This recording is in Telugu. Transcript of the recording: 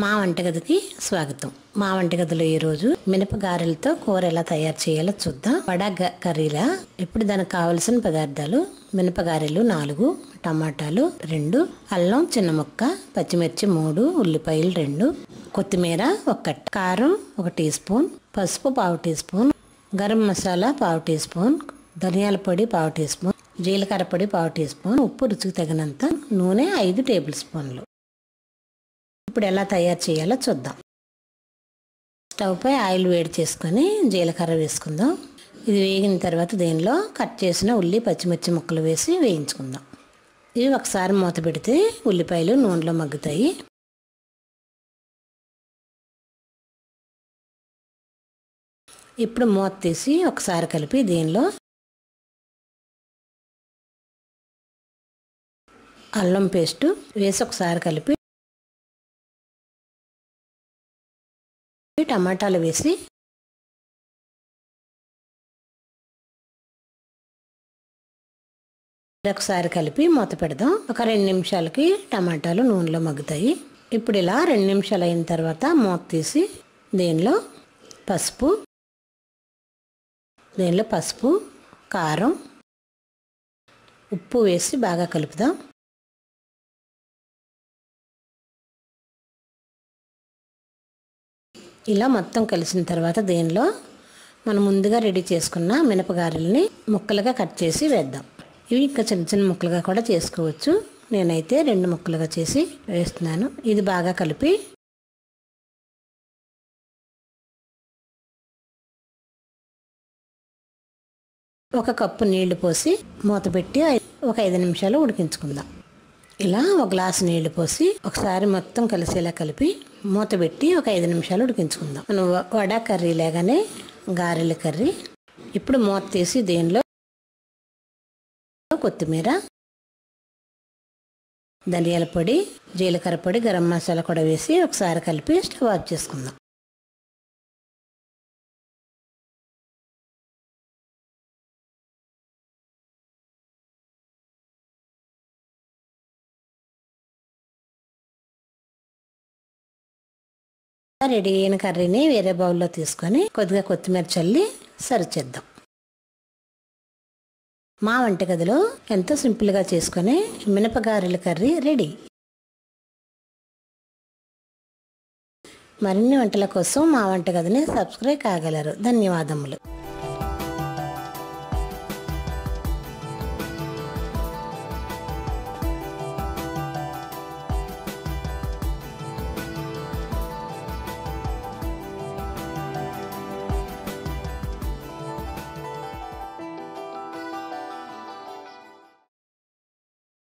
మా వంటగదికి స్వాగతం. మా వంటగదిలో ఈ రోజు మినపగారెలతో కూర ఎలా తయారు చేయాలో చూద్దాం. కర్రీలా. ఇప్పుడు దానికి కావలసిన పదార్థాలు: మినపగారెలు 4, టమాటాలు 2, అల్లం చిన్న ముక్క, పచ్చిమిర్చి 3, ఉల్లిపాయలు 2, కొత్తిమీర 1 కట్ట, కారం 1 టీ స్పూన్, పసుపు 1/2 teaspoon, garam masala 1/2 teaspoon, ధనియాల పొడి 1/2 టీ స్పూన్, జీలకర్ర పొడి 1/2 టీ స్పూన్, ఉప్పు రుచికి తగినంత, నూనె 5 టేబుల్ స్పూన్లు. ఇప్పుడు ఎలా తయారు చేయాలో చూద్దాం. స్టవ్ పై ఆయిల్ వేడి చేసుకొని జీలకర్ర వేసుకుందాం. ఇది వేగిన తర్వాత దీనిలో కట్ చేసిన ఉల్లి పచ్చిమిర్చి ముక్కలు వేసి వేయించుకుందాం. ఇవి ఒకసారి మూత పెడితే ఉల్లిపాయలు నూనెలో మగ్గుతాయి. ఇప్పుడు మూత తీసి ఒకసారి కలిపి దీనిలో అల్లం పేస్టు వేసి ఒకసారి కలిపి టమాటాలు వేసి ఒకసారి కలిపి మూత పెడదాం. ఒక 2 నిమిషాలకి టమాటాలు నూనెలో మగ్గుతాయి. ఇప్పుడు ఇలా 2 నిమిషాలు అయిన తర్వాత మూత తీసి దీనిలో పసుపు, కారం, ఉప్పు వేసి బాగా కలుపుదాం. ఇలా మొత్తం కలిసిన తర్వాత దీనిలో మనం ముందుగా రెడీ చేసుకున్న మినపగారెల్ని ముక్కలుగా కట్ చేసి వేద్దాం. ఇవి ఇంకా చిన్న చిన్న ముక్కలుగా కూడా చేసుకోవచ్చు. నేనైతే 2 ముక్కలుగా చేసి వేస్తున్నాను. ఇది బాగా కలిపి ఒక కప్పు నీళ్లు పోసి మూత పెట్టి ఒక 5 నిమిషాలు ఉడికించుకుందాం. ఇలా ఒక గ్లాసు నీళ్లు పోసి ఒకసారి మొత్తం కలిసేలా కలిపి మూత పెట్టి ఒక 5 నిమిషాలు ఉడికించుకుందాం. మనం వడ కర్రీ లాగానే గారెల కర్రీ. ఇప్పుడు మూత తీసి దీనిలో కొత్తిమీర, ధనియాల పొడి, జీలకర్ర పొడి, గరం మసాలా కూడా వేసి ఒకసారి కలిపి స్టవ్ ఆఫ్ చేసుకుందాం. రెడీ అయిన కర్రీని వేరే బౌల్లో తీసుకొని కొద్దిగా కొత్తిమీర చల్లి సర్వ్ చేద్దాం. మా వంటగదిలో ఎంతో సింపుల్గా చేసుకునే మినపగారెల కర్రీ రెడీ. మరిన్ని వంటల కోసం మా వంటగదిని సబ్స్క్రైబ్ కాగలరు. ధన్యవాదములు.